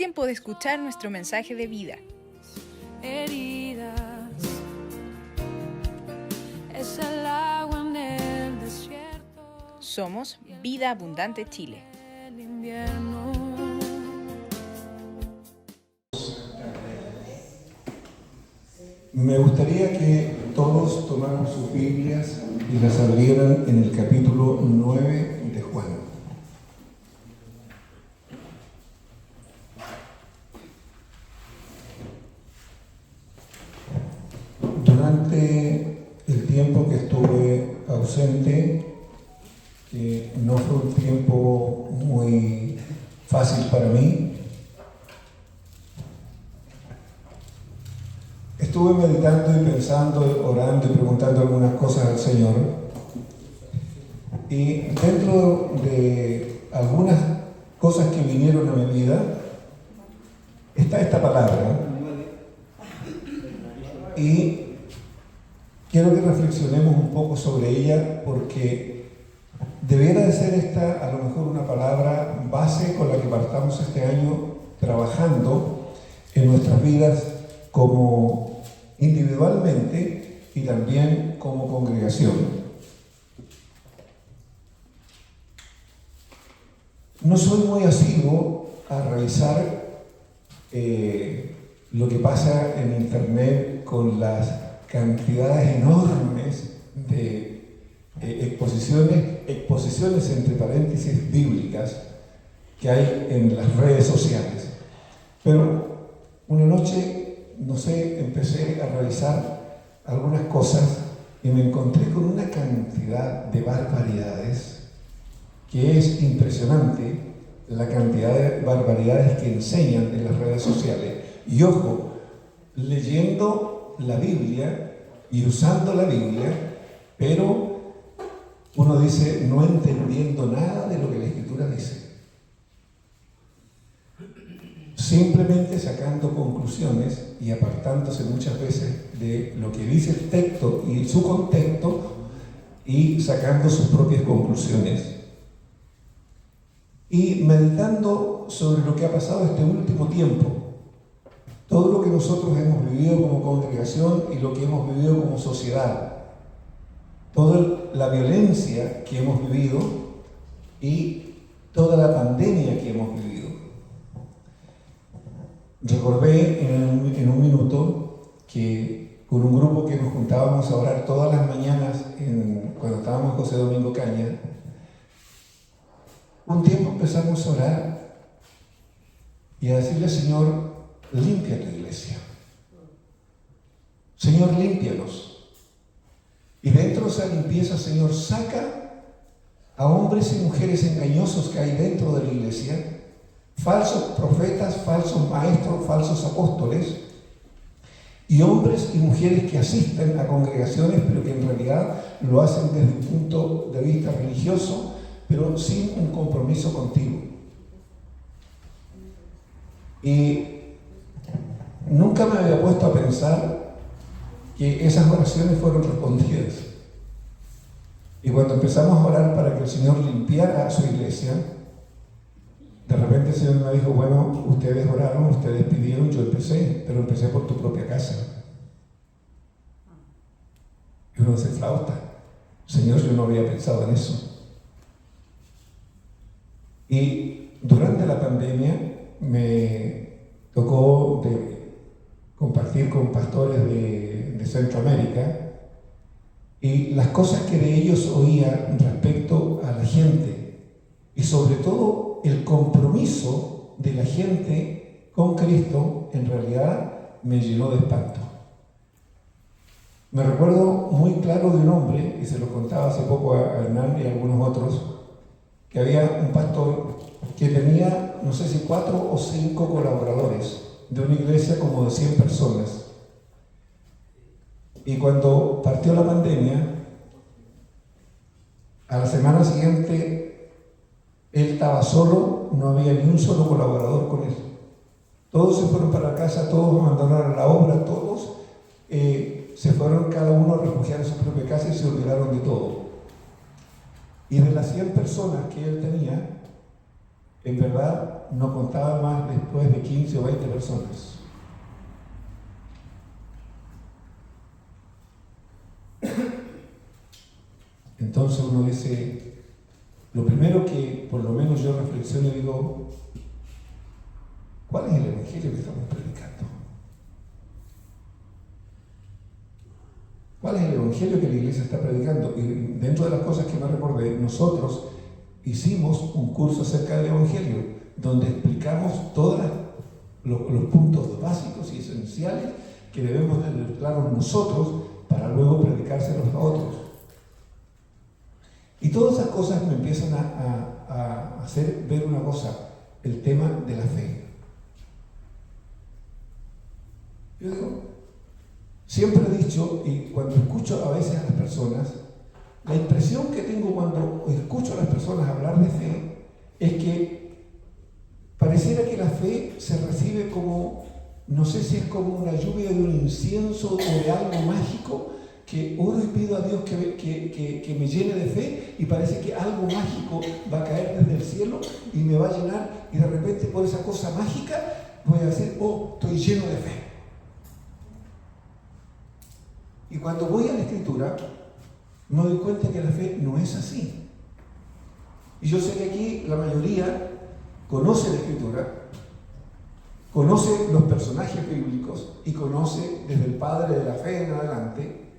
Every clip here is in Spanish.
tiempo de escuchar nuestro mensaje de vida. Heridas, es el agua en el desierto. Somos Vida Abundante Chile. El invierno. Me gustaría que todos tomaran sus Biblias y las abrieran en el capítulo 9 de Juan. Durante el tiempo que estuve ausente, que no fue un tiempo muy fácil para mí, estuve meditando y pensando, orando y preguntando algunas cosas al Señor. Y dentro de algunas cosas que vinieron a mi vida, está esta palabra. Y quiero que reflexionemos un poco sobre ella, porque debiera de ser esta a lo mejor una palabra base con la que partamos este año trabajando en nuestras vidas como individualmente y también como congregación. No soy muy asiduo a revisar lo que pasa en internet con las cantidades enormes de exposiciones entre paréntesis bíblicas que hay en las redes sociales. Pero una noche, no sé, empecé a revisar algunas cosas y me encontré con una cantidad de barbaridades que es impresionante, la cantidad de barbaridades que enseñan en las redes sociales. Y ojo, leyendo la Biblia y usando la Biblia, pero uno dice no entendiendo nada de lo que la Escritura dice. Simplemente sacando conclusiones y apartándose muchas veces de lo que dice el texto y su contexto y sacando sus propias conclusiones. Y meditando sobre lo que ha pasado este último tiempo, todo lo que nosotros hemos vivido como congregación y lo que hemos vivido como sociedad, toda la violencia que hemos vivido y toda la pandemia que hemos vivido. Recordé en un minuto que con un grupo que nos juntábamos a orar todas las mañanas cuando estábamos en José Domingo Caña, un tiempo empezamos a orar y a decirle al Señor, limpia tu iglesia. Señor, límpianos. Y dentro de esa limpieza, Señor, saca a hombres y mujeres engañosos que hay dentro de la iglesia, falsos profetas, falsos maestros, falsos apóstoles, y hombres y mujeres que asisten a congregaciones, pero que en realidad lo hacen desde un punto de vista religioso, pero sin un compromiso contigo. Y nunca me había puesto a pensar que esas oraciones fueron respondidas. Y cuando empezamos a orar para que el Señor limpiara a su iglesia, de repente el Señor me dijo, bueno, ustedes oraron, ustedes pidieron, yo empecé, pero empecé por tu propia casa. Y uno se flauta. Señor, yo no había pensado en eso. Y durante la pandemia me tocó compartir con pastores de Centroamérica y las cosas que de ellos oía respecto a la gente y sobre todo el compromiso de la gente con Cristo en realidad me llenó de espanto. Me recuerdo muy claro de un hombre, y se lo contaba hace poco a Hernán y a algunos otros, que había un pastor que tenía, no sé si 4 o 5 colaboradores de una iglesia como de 100 personas. Y cuando partió la pandemia, a la semana siguiente, él estaba solo, no había ni un solo colaborador con él. Todos se fueron para casa, todos abandonaron la obra, todos se fueron cada uno a refugiar en su propia casa y se olvidaron de todo. Y de las 100 personas que él tenía, en verdad no contaba más después de 15 o 20 personas. Entonces uno dice, lo primero que por lo menos yo reflexiono y digo, ¿cuál es el evangelio que estamos predicando? ¿Cuál es el evangelio que la iglesia está predicando? Y dentro de las cosas que me recordé, nosotros hicimos un curso acerca del evangelio, donde explicamos todos los puntos básicos y esenciales que debemos tener claros nosotros para luego predicárselos a otros. Y todas esas cosas me empiezan a hacer ver una cosa, el tema de la fe. Yo digo, siempre he dicho, y cuando escucho a veces a las personas, la impresión que tengo cuando escucho a las personas hablar de fe es que pareciera que la fe se recibe como, no sé si es como una lluvia de un incienso o de algo mágico, que oro y pido a Dios que me llene de fe y parece que algo mágico va a caer desde el cielo y me va a llenar y de repente por esa cosa mágica voy a decir, oh, estoy lleno de fe. Y cuando voy a la Escritura me doy cuenta que la fe no es así. Y yo sé que aquí la mayoría conoce la Escritura, conoce los personajes bíblicos y conoce desde el Padre de la fe en adelante.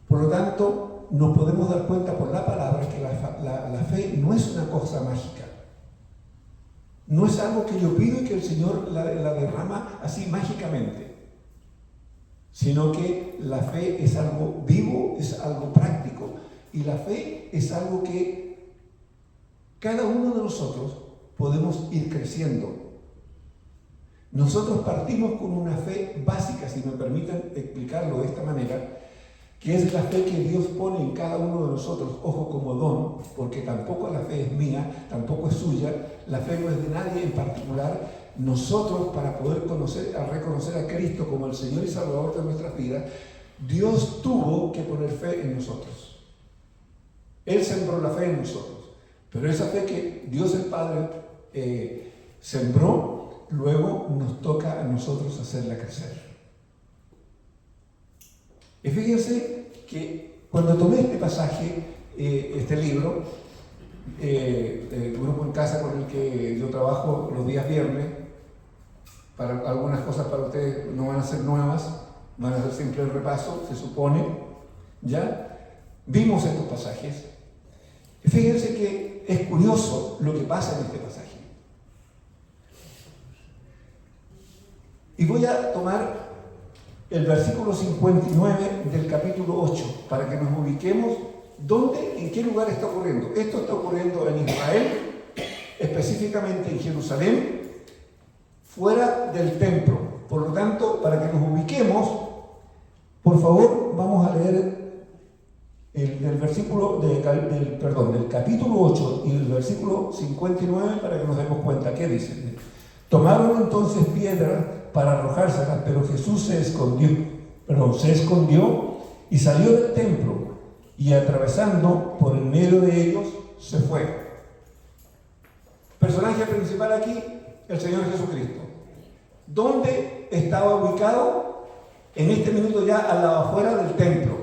Por lo tanto, nos podemos dar cuenta por la palabra que la fe no es una cosa mágica. No es algo que yo pido y que el Señor la derrama así mágicamente. Sino que la fe es algo vivo, es algo práctico. Y la fe es algo que cada uno de nosotros podemos ir creciendo. Nosotros partimos con una fe básica, si me permiten explicarlo de esta manera, que es la fe que Dios pone en cada uno de nosotros, ojo, como don, porque tampoco la fe es mía, tampoco es suya, la fe no es de nadie en particular. Nosotros, para poder reconocer a Cristo como el Señor y Salvador de nuestras vidas, Dios tuvo que poner fe en nosotros. Él sembró la fe en nosotros, pero esa fe que Dios el Padre sembró, luego nos toca a nosotros hacerla crecer. Y fíjense que cuando tomé este pasaje, este libro, el grupo en casa con el que yo trabajo los días viernes, para algunas cosas para ustedes no van a ser nuevas, van a ser siempre el repaso, se supone, ¿ya? Vimos estos pasajes. Y fíjense que es curioso lo que pasa en este pasaje. Y voy a tomar el versículo 59 del capítulo 8, para que nos ubiquemos dónde, en qué lugar está ocurriendo. Esto está ocurriendo en Israel, específicamente en Jerusalén, fuera del templo. Por lo tanto, para que nos ubiquemos, por favor, vamos a leer del versículo del capítulo 8 y el versículo 59 para que nos demos cuenta qué dice. Tomaron entonces piedras para arrojárselas, pero Jesús se escondió y salió del templo y atravesando por el medio de ellos se fue. Personaje principal aquí, el Señor Jesucristo. ¿Dónde estaba ubicado? En este minuto ya a la afuera del templo.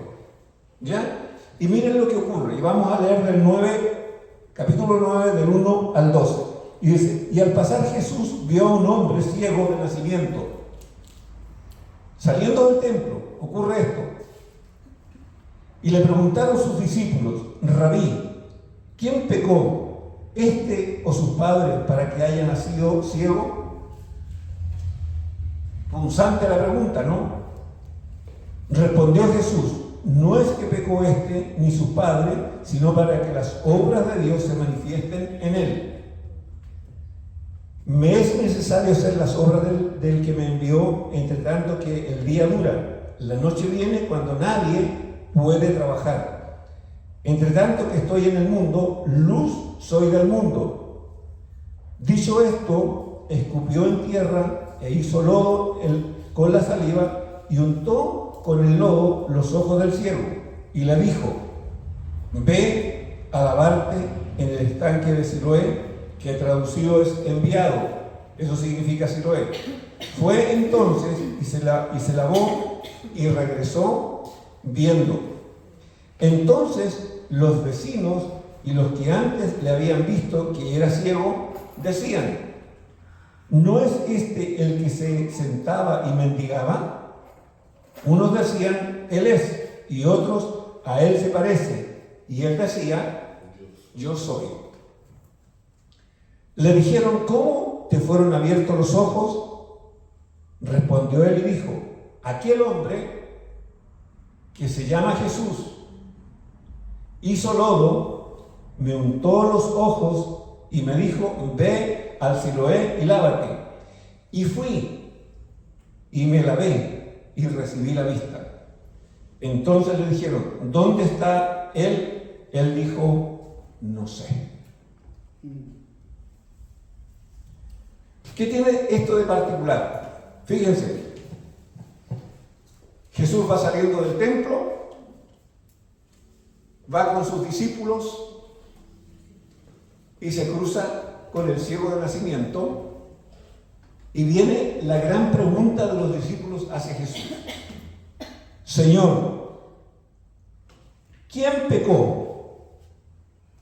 ¿Ya? Y miren lo que ocurre. Y vamos a leer del capítulo 9, del 1 al 12. Y dice, y al pasar Jesús vio a un hombre ciego de nacimiento. Saliendo del templo, ocurre esto. Y le preguntaron sus discípulos, Rabí, ¿quién pecó, este o sus padres, para que haya nacido ciego? Punzante la pregunta, ¿no? Respondió Jesús, no es que pecó este ni su padre, sino para que las obras de Dios se manifiesten en él. Me es necesario hacer las obras del que me envió, entre tanto que el día dura. La noche viene cuando nadie puede trabajar. Entre tanto que estoy en el mundo, luz soy del mundo. Dicho esto, escupió en tierra e hizo lodo con la saliva y untó con el lodo los ojos del ciego y le dijo, ve a lavarte en el estanque de Siloé, que traducido es enviado, eso significa Siloé. Fue entonces y se lavó y regresó viendo. Entonces los vecinos y los que antes le habían visto que era ciego, decían: ¿no es este el que se sentaba y mendigaba? Unos decían: él es, y otros: a él se parece. Y él decía: yo soy. Le dijeron: ¿cómo te fueron abiertos los ojos? Respondió él y dijo: aquel hombre que se llama Jesús hizo lodo, me untó los ojos y me dijo: ve al Siloé y lávate. Y fui y me lavé y recibí la vista. Entonces le dijeron: ¿dónde está él? Él dijo: no sé. ¿Qué tiene esto de particular? Fíjense, Jesús va saliendo del templo, va con sus discípulos y se cruza con el ciego de nacimiento, y viene la gran pregunta de los discípulos hacia Jesús: Señor, ¿quién pecó,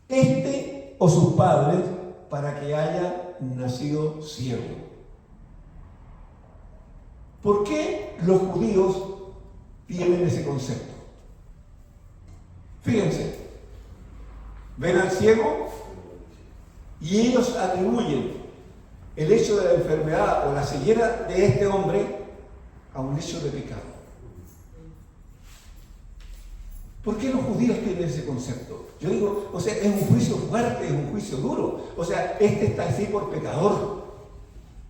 este o sus padres, para que haya nacido ciego? ¿Por qué los judíos tienen ese concepto? Fíjense, ven al ciego y ellos atribuyen el hecho de la enfermedad o la ceguera de este hombre a un hecho de pecado. ¿Por qué los judíos tienen ese concepto? Yo digo, o sea, es un juicio fuerte, es un juicio duro. O sea, este está así por pecador.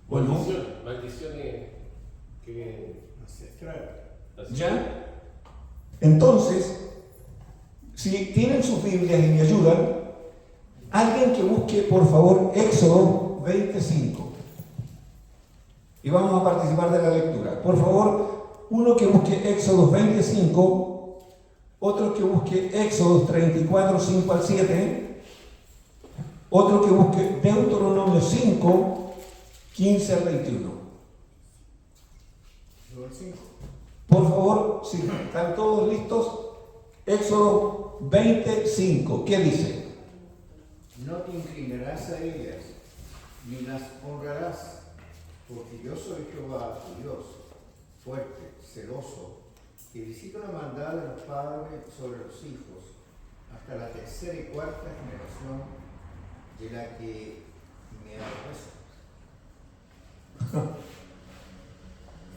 ¿O no? Maldiciones que ¿Ya? Entonces, si tienen sus Biblias y me ayudan, alguien que busque, por favor, Éxodo 25. Y vamos a participar de la lectura. Por favor, uno que busque Éxodo 25, otro que busque Éxodo 34, 5 al 7, otro que busque Deuteronomio 5, 15 al 21. Por favor, si están todos listos, Éxodo 25, ¿qué dice? No te inclinarás a ellas, ni las honrarás, porque yo soy Jehová, tu Dios, fuerte, celoso, que visita una maldad de los padres sobre los hijos, hasta la tercera y cuarta generación de la que me aborrece.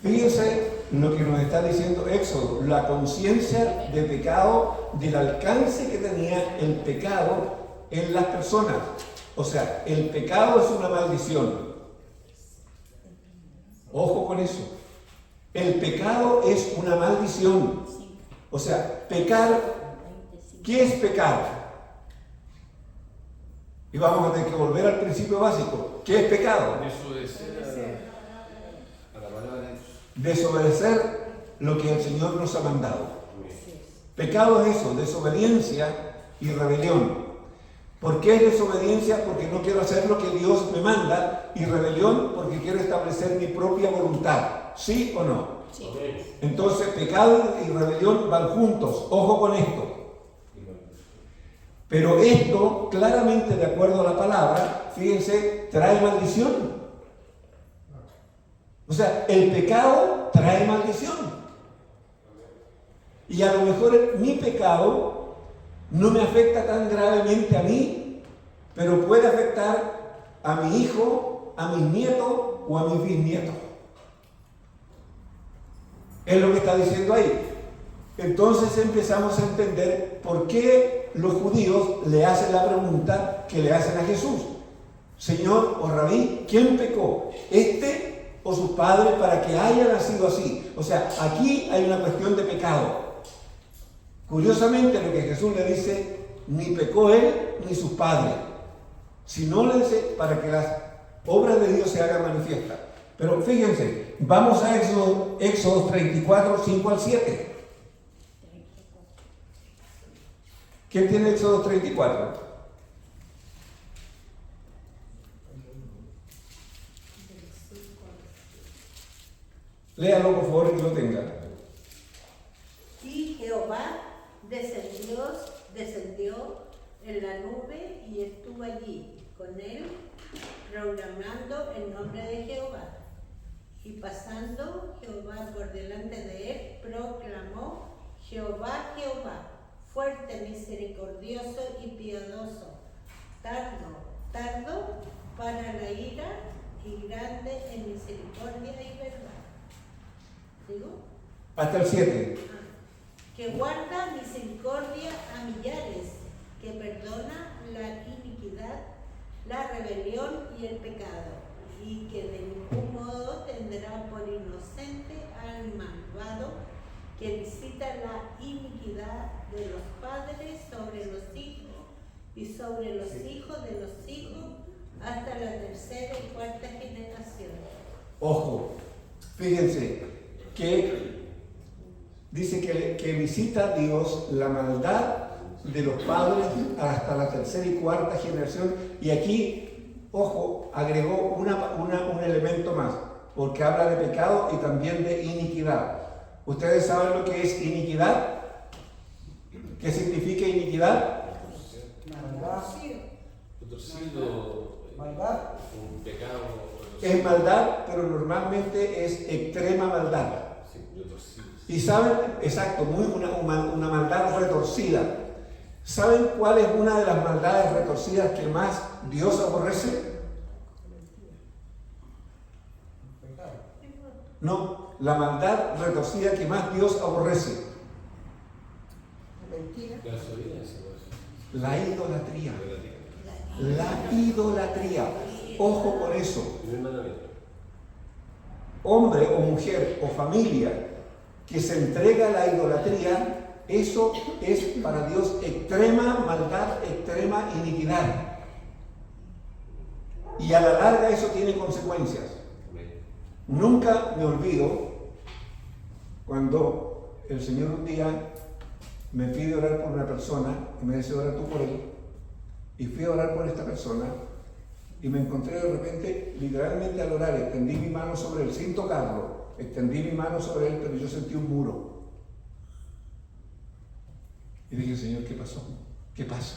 Fíjense lo que nos está diciendo Éxodo, la conciencia de pecado, del alcance que tenía el pecado en las personas. O sea, el pecado es una maldición. Ojo con eso. El pecado es una maldición. O sea, pecar, ¿qué es pecar? Y vamos a tener que volver al principio básico. ¿Qué es pecado? Desobedecer lo que el Señor nos ha mandado. Pecado es eso, desobediencia y rebelión. ¿Por qué es desobediencia? Porque no quiero hacer lo que Dios me manda, y rebelión porque quiero establecer mi propia voluntad. ¿Sí o no? Sí. Entonces, pecado y rebelión van juntos. Ojo con esto. Pero esto, claramente de acuerdo a la palabra, fíjense, trae maldición. O sea, el pecado trae maldición. Y a lo mejor mi pecado no me afecta tan gravemente a mí, pero puede afectar a mi hijo, a mis nietos o a mis bisnietos. Es lo que está diciendo ahí. Entonces empezamos a entender por qué los judíos le hacen la pregunta que le hacen a Jesús: Señor o Rabí, ¿quién pecó? ¿Este o sus padres para que haya nacido así? O sea, aquí hay una cuestión de pecado. Curiosamente, lo que Jesús le dice, ni pecó él ni sus padres, sino le dice para que las obras de Dios se hagan manifiestas. Pero fíjense, vamos a Éxodo 34, 5 al 7. ¿Quién tiene Éxodo 34? Léalo por favor que lo tenga. Y Jehová descendió en la nube y estuvo allí con él, proclamando el nombre de Jehová. Y pasando Jehová por delante de él, proclamó: Jehová, Jehová, fuerte, misericordioso y piadoso, tardo para la ira y grande en misericordia y verdad. ¿Digo? Hasta el 7. Que guarda misericordia a millares, que perdona la iniquidad, la rebelión y el pecado, y que de ningún modo tendrá por inocente al malvado, que visita la iniquidad de los padres sobre los hijos y sobre los hijos de los hijos hasta la tercera y cuarta generación. Ojo, fíjense que dice que visita a Dios la maldad de los padres hasta la tercera y cuarta generación. Y aquí, ojo, agregó un elemento más, porque habla de pecado y también de iniquidad. ¿Ustedes saben lo que es iniquidad? ¿Qué significa iniquidad? Maldad. Un pecado. Es maldad, pero normalmente es extrema maldad. Sí, retorcido. Y saben, exacto, una maldad retorcida. ¿Saben cuál es una de las maldades retorcidas que más Dios aborrece? No, la maldad retorcida que más Dios aborrece. La desobediencia, pues. La idolatría. La idolatría. Ojo con eso. Primer mandamiento. Hombre o mujer o familia que se entrega a la idolatría, eso es para Dios extrema maldad, extrema iniquidad. Y a la larga eso tiene consecuencias. Nunca me olvido cuando el Señor un día me pide orar por una persona y me dice: ora tú por él. Y fui a orar por esta persona y me encontré de repente, literalmente al orar, extendí mi mano sobre él sin tocarlo, extendí mi mano sobre él, pero yo sentí un muro. Y dije: Señor, ¿qué pasó? ¿Qué pasa?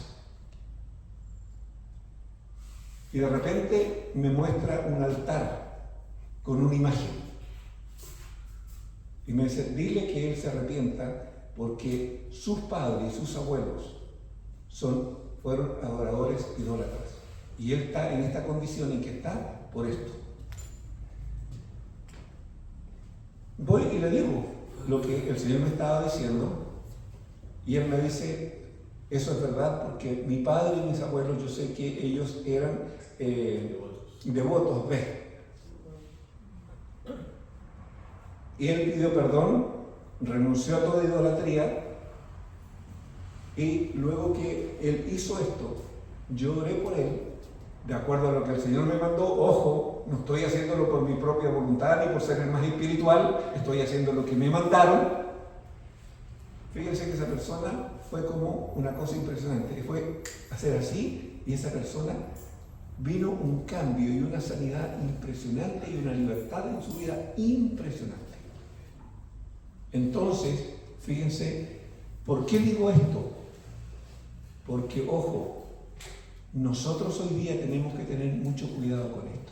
Y de repente me muestra un altar con una imagen. Y me dice: dile que él se arrepienta porque sus padres y sus abuelos fueron adoradores idólatras. Y él está en esta condición en que está por esto. Voy y le digo lo que el Señor me estaba diciendo. Y él me dice: eso es verdad, porque mi padre y mis abuelos, yo sé que ellos eran devotos de. Y él pidió perdón, renunció a toda idolatría, y luego que él hizo esto, yo oré por él, de acuerdo a lo que el Señor me mandó. Ojo, no estoy haciéndolo por mi propia voluntad ni por ser el más espiritual, estoy haciendo lo que me mandaron. Fíjense que esa persona fue como una cosa impresionante, fue hacer así, y esa persona vino un cambio y una sanidad impresionante y una libertad en su vida impresionante. Entonces, fíjense, ¿por qué digo esto? Porque, ojo, nosotros hoy día tenemos que tener mucho cuidado con esto.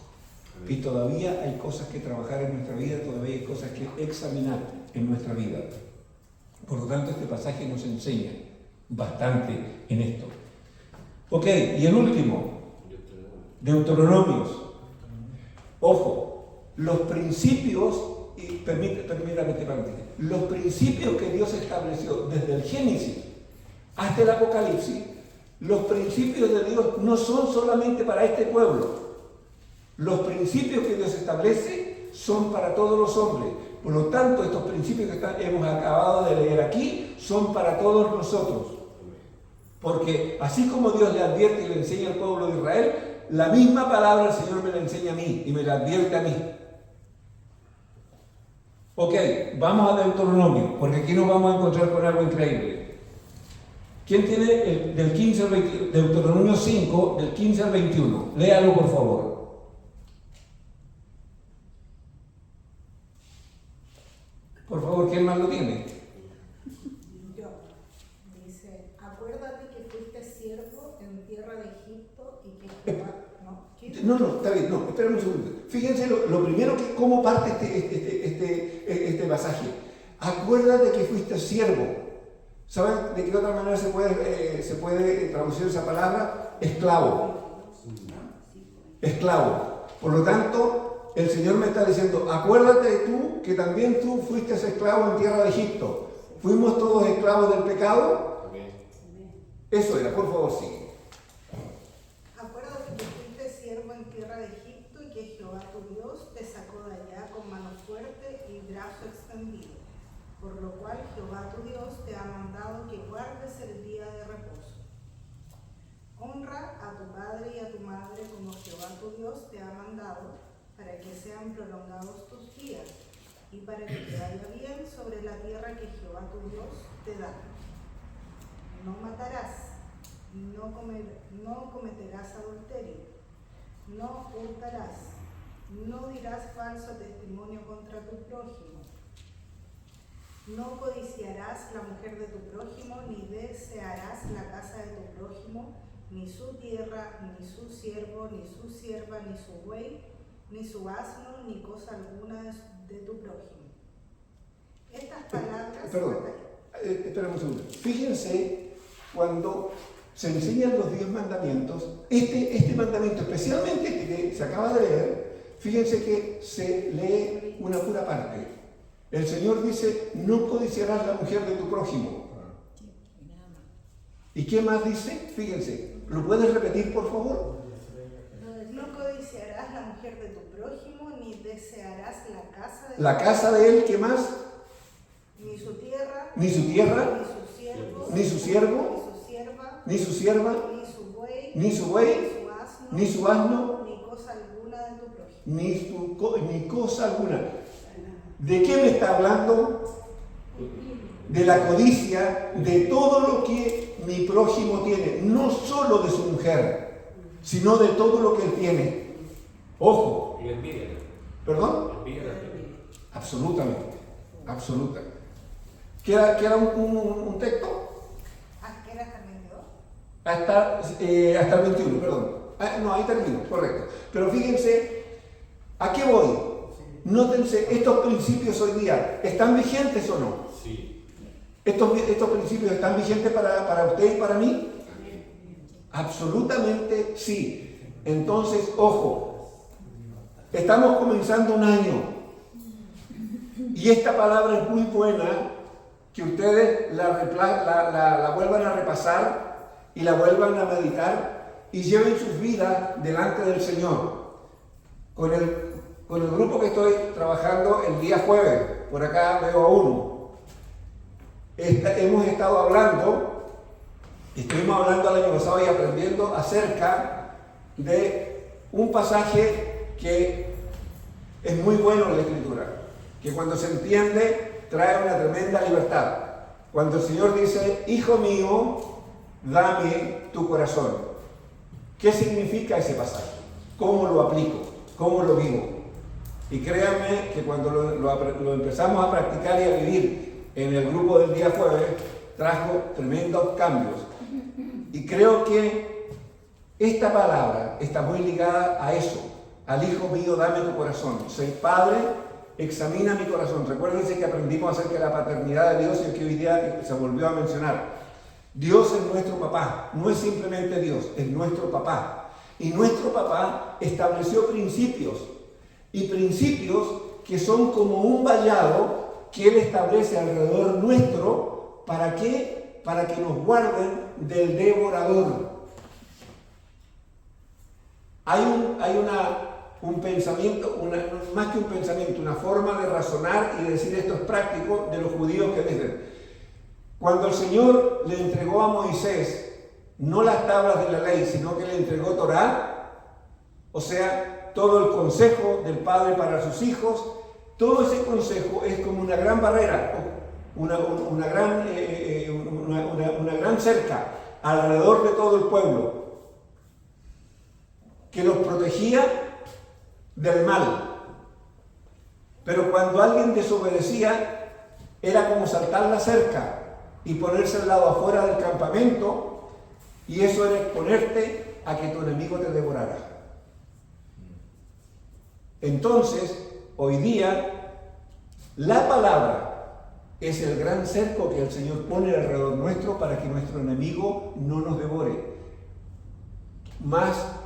Y todavía hay cosas que trabajar en nuestra vida, todavía hay cosas que examinar en nuestra vida. Por lo tanto, este pasaje nos enseña bastante en esto. Ok, y el último, Deuteronomios. Ojo, los principios, y permítame este paréntesis, los principios que Dios estableció desde el Génesis hasta el Apocalipsis, los principios de Dios no son solamente para este pueblo. Los principios que Dios establece son para todos los hombres. Por lo tanto, estos principios que hemos acabado de leer aquí son para todos nosotros. Porque así como Dios le advierte y le enseña al pueblo de Israel, la misma palabra el Señor me la enseña a mí y me la advierte a mí. Ok, vamos a Deuteronomio, porque aquí nos vamos a encontrar con algo increíble. ¿Quién tiene del 15 al 21? Deuteronomio 5, del 15 al 21. Léalo, por favor. Por favor, ¿quién más lo tiene? Yo. Dice, acuérdate que fuiste siervo en tierra de Egipto y que Jehová... No, está bien, no, espérame un segundo. Fíjense lo primero que cómo parte este pasaje. Acuérdate que fuiste siervo. ¿Saben de qué otra manera se puede traducir esa palabra? Esclavo. Esclavo. Por lo tanto, el Señor me está diciendo, acuérdate tú que también tú fuiste esclavo en tierra de Egipto. ¿Fuimos todos esclavos del pecado? Amén. Eso era, por favor, sigue. Acuérdate que fuiste siervo en tierra de Egipto y que Jehová tu Dios te sacó de allá con mano fuerte y brazo extendido. Por lo cual Jehová tu Dios te ha mandado que guardes el día de reposo. Honra a tu padre y a tu madre como Jehová tu Dios te ha mandado, para que sean prolongados tus días y para que te vaya bien sobre la tierra que Jehová tu Dios te da. No matarás, no cometerás adulterio, no hurtarás, no dirás falso testimonio contra tu prójimo, no codiciarás la mujer de tu prójimo, ni desearás la casa de tu prójimo, ni su tierra, ni su siervo, ni su sierva, ni su buey, ni su asno, ni cosa alguna de tu prójimo. Estas palabras... Perdón, espérame un segundo. Fíjense cuando se enseñan los 10 mandamientos, este mandamiento, especialmente este que se acaba de leer, fíjense que se lee una pura parte. El Señor dice, no codiciarás la mujer de tu prójimo. ¿Y qué más dice? Fíjense, ¿lo puedes repetir, por favor? No codiciarás la mujer de tu prójimo, ni desearás la casa de La casa de él, ¿qué más? ni su tierra, Ni su tierra, ni su siervo, ni su siervo, ni su sierva, ni su sierva, ni su buey, ni su buey, ni su asno, ni su asno, ni cosa alguna de tu prójimo. ni cosa alguna. ¿De qué me está hablando? De la codicia, de todo lo que mi prójimo tiene, no solo de su mujer, sino de todo lo que él tiene. Ojo. Y la envidia. ¿Perdón? Envidia también. Absolutamente, absolutamente. ¿Queda un texto? ¿Qué era hasta el 22? Hasta el 21, perdón. No, ahí termino, correcto. Pero fíjense, ¿a qué voy? Nótense, estos principios hoy día, ¿están vigentes o no? Sí. ¿Estos principios están vigentes para usted y para mí? Absolutamente sí. Entonces, ojo, estamos comenzando un año y esta palabra es muy buena que ustedes la vuelvan a repasar y la vuelvan a meditar y lleven sus vidas delante del Señor. Con el grupo que estoy trabajando el día jueves, por acá veo a uno. Hemos estado hablando, estuvimos hablando el año pasado y aprendiendo acerca de un pasaje que es muy bueno en la Escritura, que cuando se entiende trae una tremenda libertad. Cuando el Señor dice, hijo mío, dame tu corazón. ¿Qué significa ese pasaje? ¿Cómo lo aplico? ¿Cómo lo vivo? Y créanme que cuando lo empezamos a practicar y a vivir en el grupo del día jueves, trajo tremendos cambios. Y creo que esta palabra está muy ligada a eso, al hijo mío, dame tu corazón. Soy padre, examina mi corazón. Recuérdense que aprendimos acerca de la paternidad de Dios y que hoy día se volvió a mencionar. Dios es nuestro papá, no es simplemente Dios, es nuestro papá. Y nuestro papá estableció principios, y principios que son como un vallado que Él establece alrededor nuestro. ¿Para qué? Para que nos guarden del devorador. Hay un pensamiento, más que un pensamiento, una forma de razonar y de decir esto es práctico de los judíos que dicen. Cuando el Señor le entregó a Moisés no las tablas de la ley, sino que le entregó Torá, o sea, todo el consejo del padre para sus hijos, todo ese consejo es como una gran barrera, una gran cerca alrededor de todo el pueblo, que los protegía del mal. Pero cuando alguien desobedecía, era como saltar la cerca y ponerse al lado afuera del campamento, y eso era exponerte a que tu enemigo te devorara. Entonces, hoy día, la palabra es el gran cerco que el Señor pone alrededor nuestro para que nuestro enemigo no nos devore.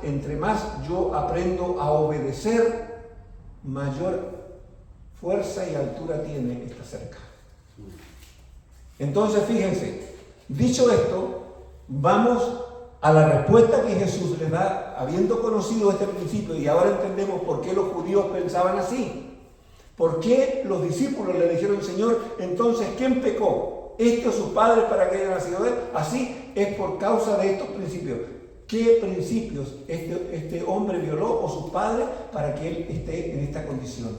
Entre más yo aprendo a obedecer, mayor fuerza y altura tiene esta cerca. Entonces, fíjense, dicho esto, vamos a la respuesta que Jesús le da, habiendo conocido este principio, y ahora entendemos por qué los judíos pensaban así. ¿Por qué los discípulos le dijeron, Señor, entonces, ¿quién pecó? ¿Este o sus padres para que haya nacido de él? Así es por causa de estos principios. ¿Qué principios este hombre violó o sus padres para que él esté en esta condición?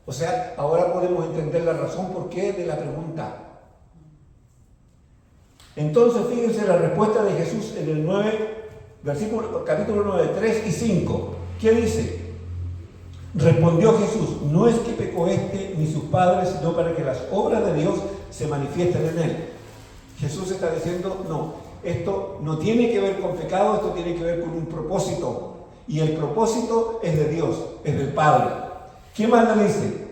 O sea, ahora podemos entender la razón por qué de la pregunta. Entonces, fíjense la respuesta de Jesús en el 9, capítulo 9, 3 y 5. ¿Qué dice? Respondió Jesús, no es que pecó este ni sus padres, sino para que las obras de Dios se manifiesten en él. Jesús está diciendo, no, esto no tiene que ver con pecado, esto tiene que ver con un propósito. Y el propósito es de Dios, es del Padre. ¿Qué más le dice?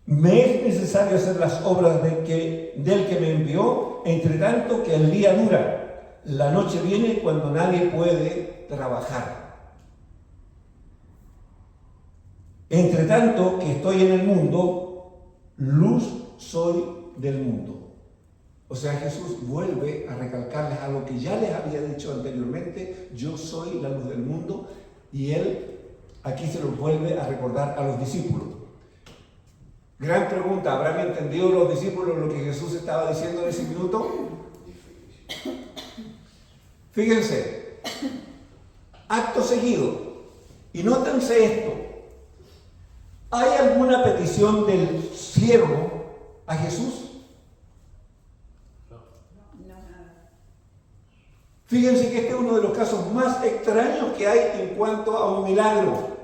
Me es necesario hacer las obras del que me envió, entre tanto que el día dura. La noche viene cuando nadie puede trabajar. Entre tanto que estoy en el mundo, luz soy del mundo. O sea, Jesús vuelve a recalcarles algo que ya les había dicho anteriormente, yo soy la luz del mundo, y él aquí se lo vuelve a recordar a los discípulos. Gran pregunta, ¿habrán entendido los discípulos lo que Jesús estaba diciendo en ese minuto? Fíjense, acto seguido, y nótense esto, ¿hay alguna petición del ciego a Jesús? Fíjense que este es uno de los casos más extraños que hay en cuanto a un milagro.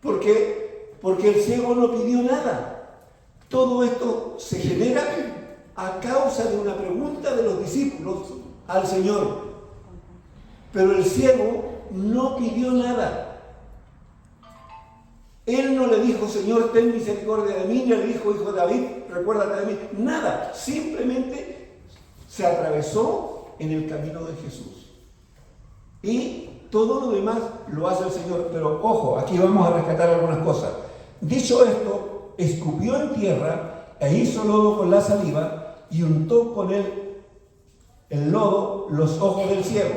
Porque el ciego no pidió nada. Todo esto se genera a causa de una pregunta de los discípulos al Señor. Pero el ciego no pidió nada. Él no le dijo, Señor, ten misericordia de mí, ni le dijo, hijo de David, recuérdate de mí. Nada, simplemente se atravesó en el camino de Jesús. Y todo lo demás lo hace el Señor. Pero ojo, aquí vamos a rescatar algunas cosas. Dicho esto, escupió en tierra e hizo lodo con la saliva y untó con el lodo los ojos del ciego.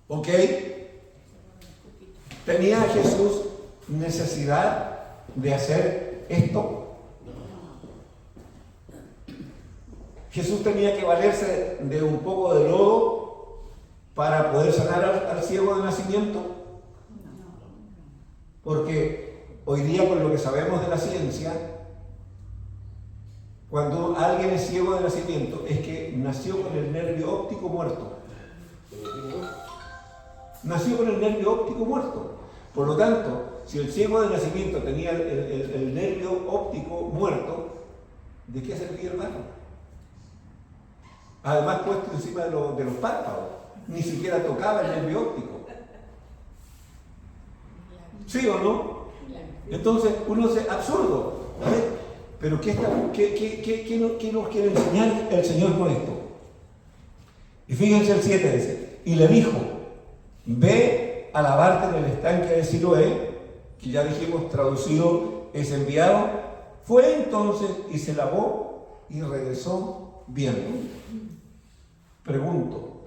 ¿Ok? ¿Tenía Jesús necesidad de hacer esto? Jesús tenía que valerse de un poco de lodo para poder sanar al ciego de nacimiento. Porque hoy día, por lo que sabemos de la ciencia, cuando alguien es ciego de nacimiento, es que nació con el nervio óptico muerto. Nació con el nervio óptico muerto. Por lo tanto, si el ciego de nacimiento tenía el nervio óptico muerto, ¿de qué servía el barro? Además, puesto encima de los párpados, ni siquiera tocaba el nervio óptico. ¿Sí o no? Entonces, uno dice, absurdo. A ver, pero ¿qué nos quiere enseñar el Señor con esto? Y fíjense el 7 dice, y le dijo, ve a lavarte en el estanque de Siloé, que ya dijimos traducido es enviado. Fue entonces y se lavó y regresó bien. Pregunto,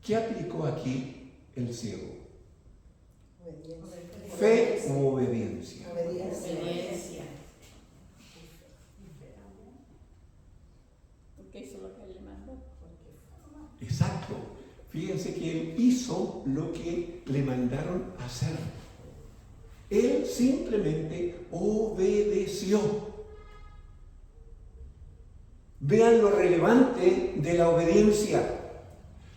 ¿qué aplicó aquí el ciego? ¿Fe u obediencia? Obediencia. Porque hizo lo que él le mandó. Exacto. Fíjense que él hizo lo que le mandaron hacer. Él simplemente obedeció. Vean lo relevante de la obediencia.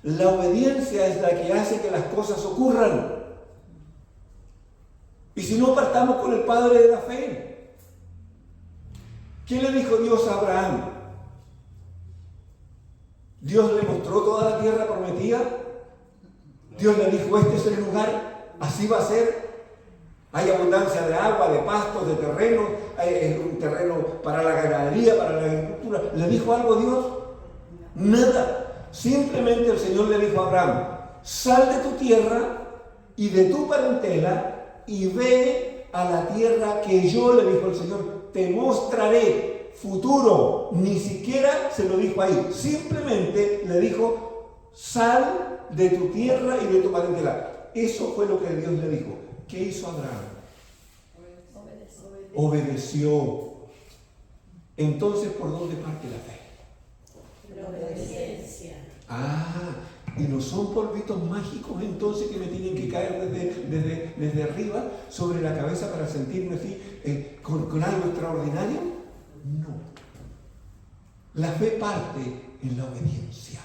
La obediencia es la que hace que las cosas ocurran. Y si no, partamos con el padre de la fe. ¿Qué le dijo Dios a Abraham? Dios le mostró toda la tierra prometida. Dios le dijo, este es el lugar, así va a ser. Hay abundancia de agua, de pastos, de terreno, hay un terreno para la ganadería, para la agricultura. ¿Le dijo algo Dios? Nada. Simplemente el Señor le dijo a Abraham, sal de tu tierra y de tu parentela y ve a la tierra que yo, le dijo el Señor, te mostraré. Futuro, ni siquiera se lo dijo ahí, simplemente le dijo, sal de tu tierra y de tu parentela. Eso fue lo que Dios le dijo. ¿Qué hizo Abraham? Obedeció. Entonces, ¿por dónde parte la fe? La obediencia. Y no son polvitos mágicos entonces que me tienen que caer desde arriba sobre la cabeza para sentirme así con algo extraordinario. No. La fe parte en la obediencia.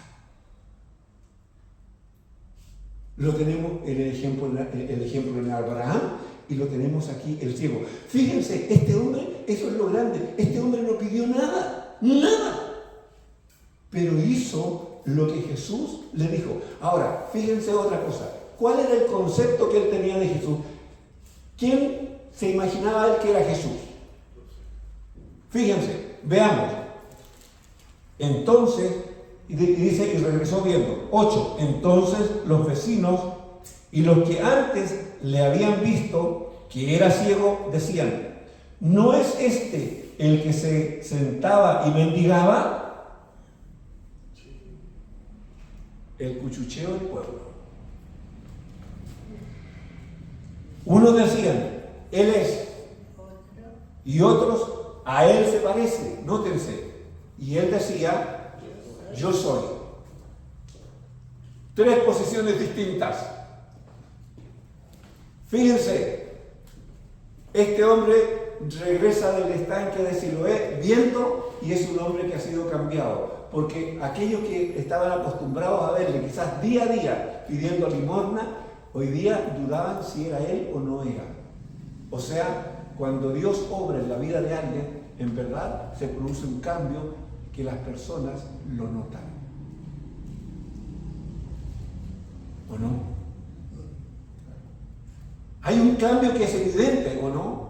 Lo tenemos en el ejemplo en Abraham y lo tenemos aquí el ciego. Fíjense, este hombre, eso es lo grande, este hombre no pidió nada, pero hizo lo que Jesús le dijo. Ahora, fíjense otra cosa. ¿Cuál era el concepto que él tenía de Jesús? ¿Quién se imaginaba él que era Jesús? Fíjense, veamos. Entonces, y dice, y regresó viendo. 8. Entonces los vecinos y los que antes le habían visto que era ciego, decían, ¿no es este el que se sentaba y mendigaba? El cuchucheo del pueblo. Unos decían, él es, y otros, a él se parece, nótense. Y él decía, yo soy. 3 posiciones distintas. Fíjense, este hombre regresa del estanque de Siloé viendo y es un hombre que ha sido cambiado. Porque aquellos que estaban acostumbrados a verle quizás día a día pidiendo limosna, hoy día dudaban si era él o no era. O sea, cuando Dios obra en la vida de alguien, en verdad se produce un cambio que las personas lo notan. ¿O no? Hay un cambio que es evidente, ¿o no?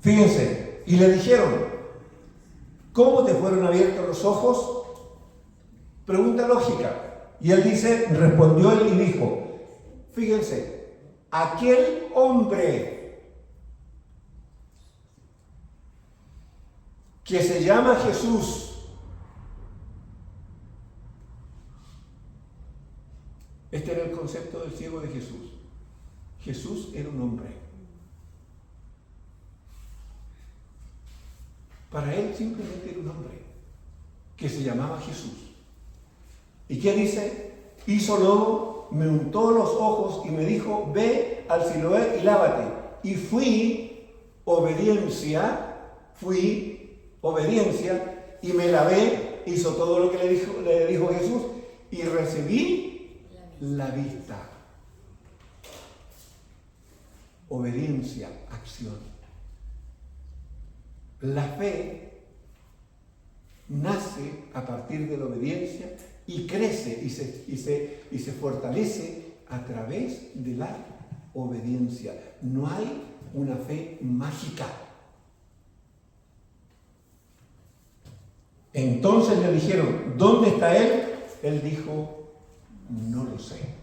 Fíjense, y le dijeron, ¿cómo te fueron abiertos los ojos? Pregunta lógica. Y él dice, respondió él y dijo, fíjense, aquel hombre que se llama Jesús, este era el concepto del ciego de Jesús. Jesús era un hombre. Para él simplemente era un hombre que se llamaba Jesús. ¿Y qué dice? Hizo lodo, me untó los ojos y me dijo, ve al Siloé y lávate. Y fui obediencia y me lavé, hizo todo lo que le dijo Jesús y recibí la vista. Obediencia, acción. La fe nace a partir de la obediencia y crece y se fortalece a través de la obediencia. No hay una fe mágica. Entonces le dijeron, ¿dónde está él? Él dijo, no lo sé.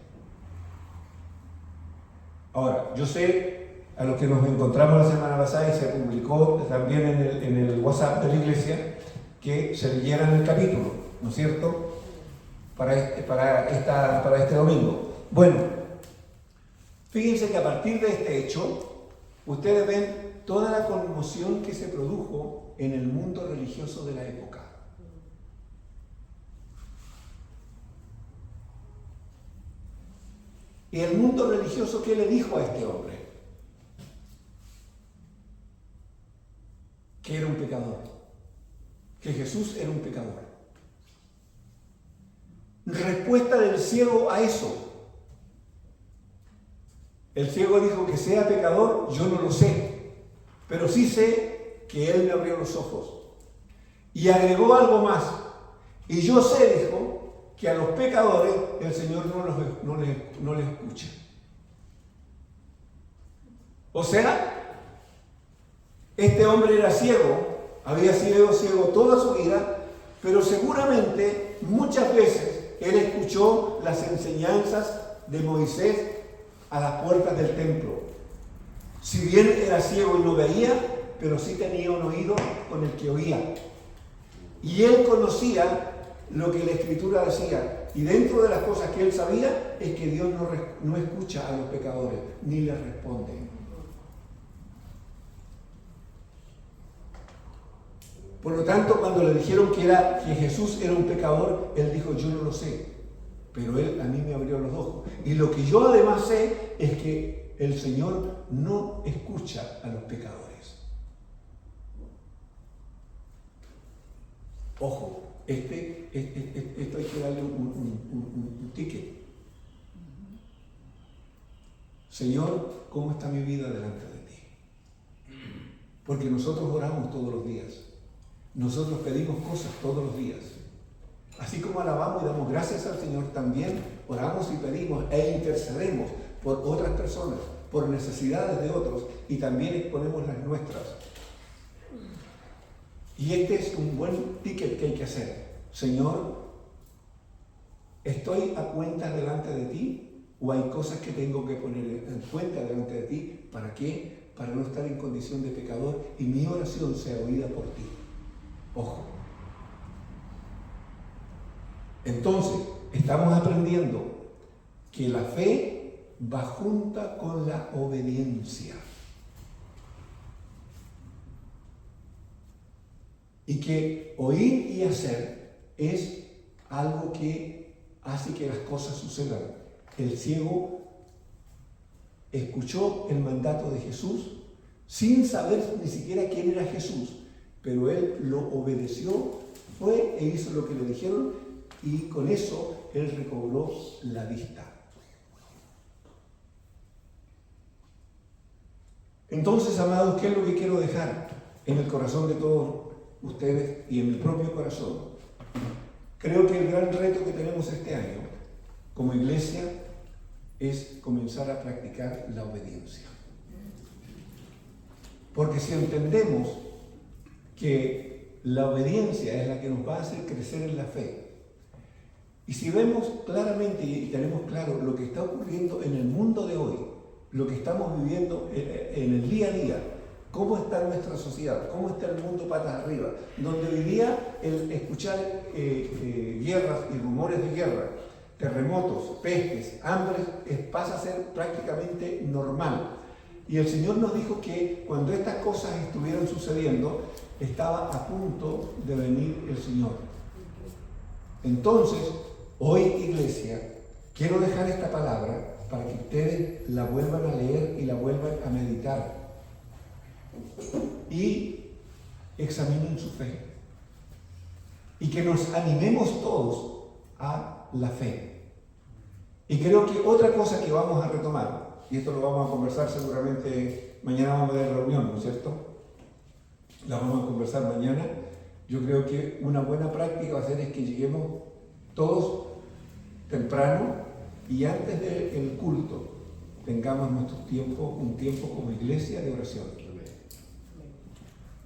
Ahora, yo sé, a los que nos encontramos la semana pasada y se publicó también en el WhatsApp de la iglesia, que se leyeran el capítulo, ¿no es cierto? Para este domingo. Bueno, fíjense que a partir de este hecho, ustedes ven toda la conmoción que se produjo en el mundo religioso de la época. Y el mundo religioso, ¿qué le dijo a este hombre? Que era un pecador, que Jesús era un pecador. Respuesta del ciego a eso, El ciego dijo que sea pecador, yo no lo sé, pero sí sé que Él me abrió los ojos. Y agregó algo más. Y yo sé, dijo, que a los pecadores el Señor no les escucha. O sea, este hombre era ciego, había sido ciego toda su vida, pero seguramente muchas veces él escuchó las enseñanzas de Moisés a las puertas del templo. Si bien era ciego y no veía, pero sí tenía un oído con el que oía. Y él conocía lo que la Escritura decía. Y dentro de las cosas que él sabía es que Dios no escucha a los pecadores, ni les responde. Por lo tanto, cuando le dijeron que Jesús era un pecador, él dijo, yo no lo sé, pero Él a mí me abrió los ojos. Y lo que yo además sé es que el Señor no escucha a los pecadores. Ojo, esto hay que darle un ticket. Señor, ¿cómo está mi vida delante de ti? Porque nosotros oramos todos los días. Nosotros pedimos cosas todos los días. Así como alabamos y damos gracias al Señor, también oramos y pedimos e intercedemos por otras personas, por necesidades de otros, y también exponemos las nuestras. Y este es un buen ticket que hay que hacer. Señor, ¿estoy a cuenta delante de ti? ¿O hay cosas que tengo que poner en cuenta delante de ti? ¿Para qué? Para no estar en condición de pecador y mi oración sea oída por ti. Ojo. Entonces, estamos aprendiendo que la fe va junta con la obediencia. Y que oír y hacer es algo que hace que las cosas sucedan. El ciego escuchó el mandato de Jesús sin saber ni siquiera quién era Jesús, pero él lo obedeció, fue e hizo lo que le dijeron, y con eso él recobró la vista. Entonces, amados, ¿qué es lo que quiero dejar en el corazón de todos ustedes y en mi propio corazón? Creo que el gran reto que tenemos este año como iglesia es comenzar a practicar la obediencia. Porque si entendemos que la obediencia es la que nos va a hacer crecer en la fe, y si vemos claramente y tenemos claro lo que está ocurriendo en el mundo de hoy, lo que estamos viviendo en el día a día, cómo está nuestra sociedad, cómo está el mundo patas arriba, donde hoy día el escuchar guerras y rumores de guerra, terremotos, pestes, hambres, pasa a ser prácticamente normal. Y el Señor nos dijo que cuando estas cosas estuvieran sucediendo, estaba a punto de venir el Señor. Entonces, hoy, iglesia, quiero dejar esta palabra para que ustedes la vuelvan a leer y la vuelvan a meditar y examinen su fe y que nos animemos todos a la fe. Y creo que otra cosa que vamos a retomar, y esto lo vamos a conversar seguramente mañana, vamos a tener reunión, ¿no es cierto? La vamos a conversar mañana. Yo creo que una buena práctica va a ser es que lleguemos todos temprano y antes del culto tengamos un tiempo como iglesia de oración.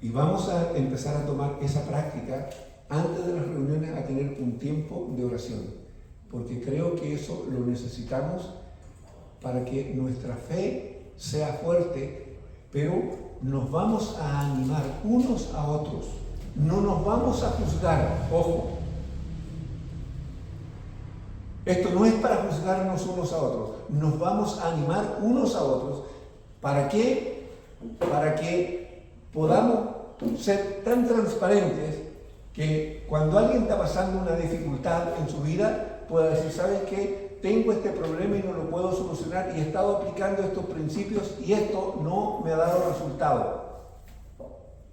Y vamos a empezar a tomar esa práctica antes de las reuniones, a tener un tiempo de oración, porque creo que eso lo necesitamos para que nuestra fe sea fuerte, pero nos vamos a animar unos a otros, no nos vamos a juzgar, ojo. Esto no es para juzgarnos unos a otros, nos vamos a animar unos a otros. ¿Para qué? Para que podamos ser tan transparentes que cuando alguien está pasando una dificultad en su vida, pueda decir, ¿sabes qué? Tengo este problema y no lo puedo solucionar y he estado aplicando estos principios y esto no me ha dado resultado.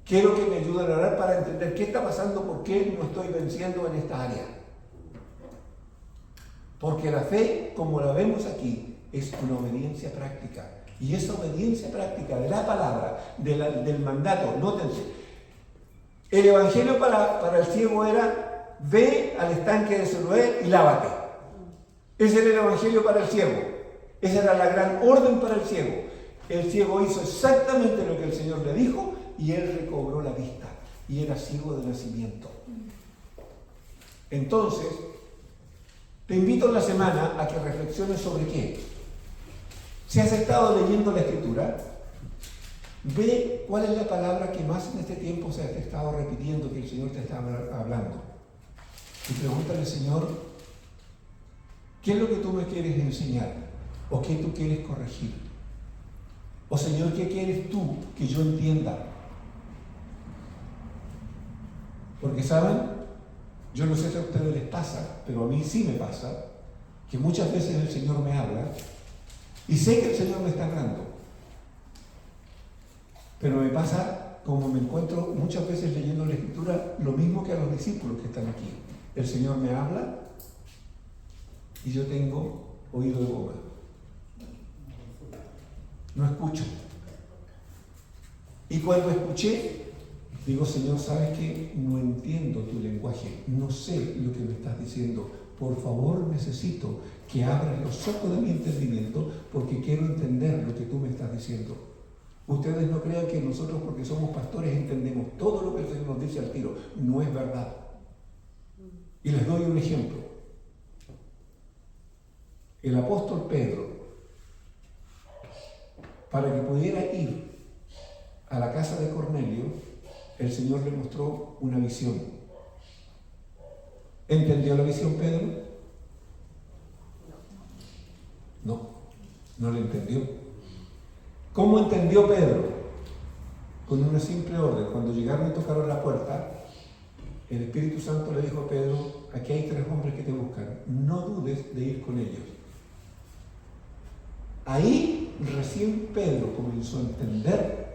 Quiero que me ayuden a orar para entender qué está pasando, por qué no estoy venciendo en esta área. Porque la fe, como la vemos aquí, es una obediencia práctica. Y esa obediencia práctica de la palabra, del mandato, nótense, el evangelio para el ciego era: ve al estanque de Siloé y lávate. Ese era el evangelio para el ciego. Esa era la gran orden para el ciego. El ciego hizo exactamente lo que el Señor le dijo y él recobró la vista. Y era ciego de nacimiento. Entonces, te invito en la semana a que reflexiones sobre qué. Si has estado leyendo la Escritura, ve cuál es la palabra que más en este tiempo se te ha estado repitiendo, que el Señor te está hablando. Y pregúntale: Señor, ¿qué es lo que tú me quieres enseñar? ¿O qué tú quieres corregir? O Señor, ¿qué quieres tú que yo entienda? Porque saben, yo no sé si a ustedes les pasa, pero a mí sí me pasa, que muchas veces el Señor me habla y sé que el Señor me está hablando. Pero me pasa, como me encuentro muchas veces leyendo la Escritura, lo mismo que a los discípulos que están aquí. El Señor me habla y yo tengo oído de goma. No escucho. Y cuando escuché, digo: Señor, ¿sabes qué? No entiendo tu lenguaje, no sé lo que me estás diciendo. Por favor, necesito que abras los ojos de mi entendimiento porque quiero entender lo que tú me estás diciendo. Ustedes no crean que nosotros, porque somos pastores, entendemos todo lo que el Señor nos dice al tiro. No es verdad. Y les doy un ejemplo. El apóstol Pedro, para que pudiera ir a la casa de Cornelio, el Señor le mostró una visión. ¿Entendió la visión Pedro? No, no la entendió. ¿Cómo entendió Pedro? Con una simple orden. Cuando llegaron y tocaron la puerta, el Espíritu Santo le dijo a Pedro: aquí hay 3 hombres que te buscan, no dudes de ir con ellos. Ahí recién Pedro comenzó a entender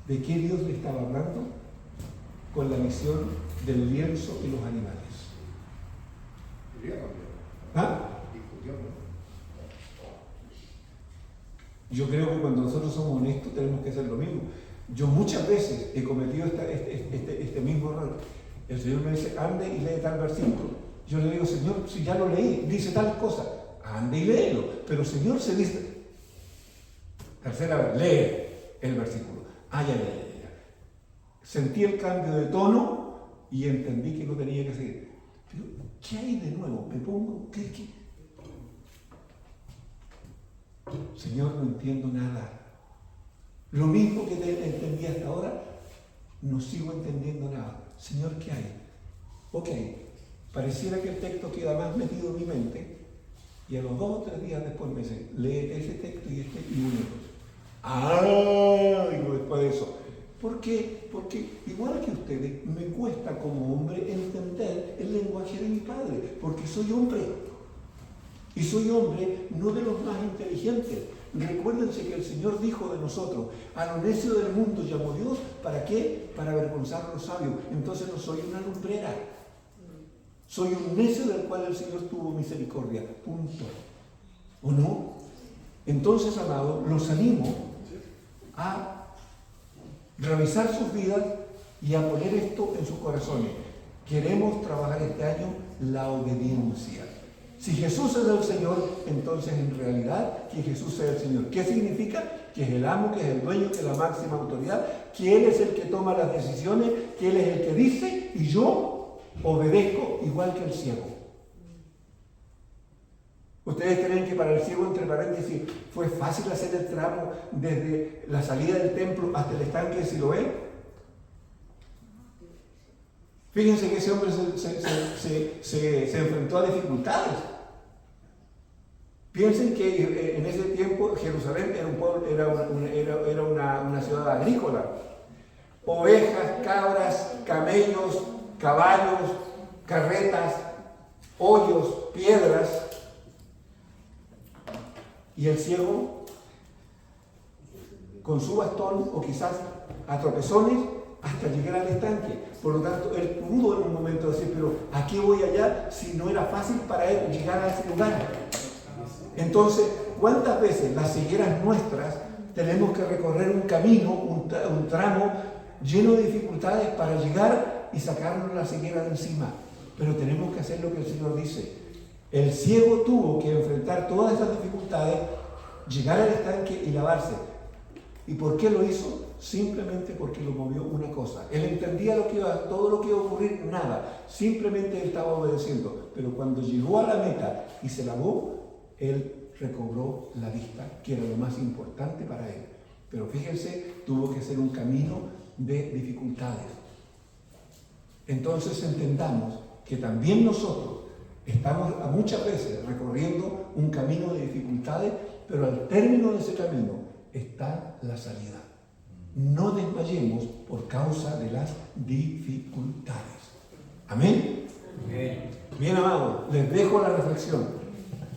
de qué Dios le estaba hablando con la visión del lienzo y los animales. ¿Ah? Yo creo que cuando nosotros somos honestos tenemos que hacer lo mismo. Yo muchas veces he cometido este mismo error. El Señor me dice: ande y lee tal versículo. Yo le digo: Señor, si ya lo leí, dice tal cosa, ande y léelo. Pero Señor, se dice... Tercera vez, lee el versículo. Ya. Sentí el cambio de tono y entendí que no tenía que seguir. Pero, ¿qué hay de nuevo? Me pongo... ¿Qué? Señor, no entiendo nada. Lo mismo que te entendí hasta ahora, no sigo entendiendo nada. Señor, ¿qué hay? Ok, pareciera que el texto queda más metido en mi mente, y a los 2 o 3 días después me dice: lee ese texto y este y uno. Digo después de eso. ¿Por qué? Porque igual que ustedes, me cuesta como hombre entender el lenguaje de mi padre, porque soy hombre. Y soy hombre no de los más inteligentes. Recuérdense que el Señor dijo de nosotros: a lo necio del mundo llamó Dios. ¿Para qué? Para avergonzar a los sabios. Entonces no soy una lumbrera. Soy un necio del cual el Señor tuvo misericordia. Punto. ¿O no? Entonces, amados, los animo a revisar sus vidas y a poner esto en sus corazones. Queremos trabajar este año la obediencia. Si Jesús es el Señor, entonces en realidad que Jesús sea el Señor. ¿Qué significa? Que es el amo, que es el dueño, que es la máxima autoridad, que Él es el que toma las decisiones, que Él es el que dice, y yo obedezco igual que el ciego. ¿Ustedes creen que para el ciego, entre paréntesis, fue fácil hacer el tramo desde la salida del templo hasta el estanque de Siloé? Fíjense que ese hombre se enfrentó a dificultades. Piensen que en ese tiempo Jerusalén era un pueblo, era una ciudad agrícola. Ovejas, cabras, camellos, caballos, carretas, hoyos, piedras. Y el ciego, con su bastón o quizás a tropezones, hasta llegar al estanque. Por lo tanto, él pudo en un momento decir: pero ¿a qué voy allá si no era fácil para él llegar a ese lugar? Entonces, ¿cuántas veces las cegueras nuestras tenemos que recorrer un camino, un tramo lleno de dificultades para llegar y sacarnos la ceguera de encima? Pero tenemos que hacer lo que el Señor dice. El ciego tuvo que enfrentar todas esas dificultades, llegar al estanque y lavarse. ¿Y por qué lo hizo? Simplemente porque lo movió una cosa. Él entendía todo lo que iba a ocurrir, nada. Simplemente él estaba obedeciendo. Pero cuando llegó a la meta y se lavó, él recobró la vista, que era lo más importante para él. Pero fíjense, tuvo que ser un camino de dificultades. Entonces entendamos que también nosotros estamos muchas veces recorriendo un camino de dificultades, pero al término de ese camino está la salida. No desmayemos por causa de las dificultades. ¿Amén? Bien, amados, les dejo la reflexión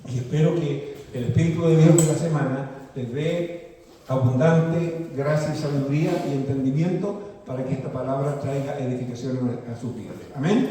y espero que el Espíritu de Dios de la semana les dé abundante gracia y sabiduría y entendimiento para que esta palabra traiga edificación a sus vidas. Amén.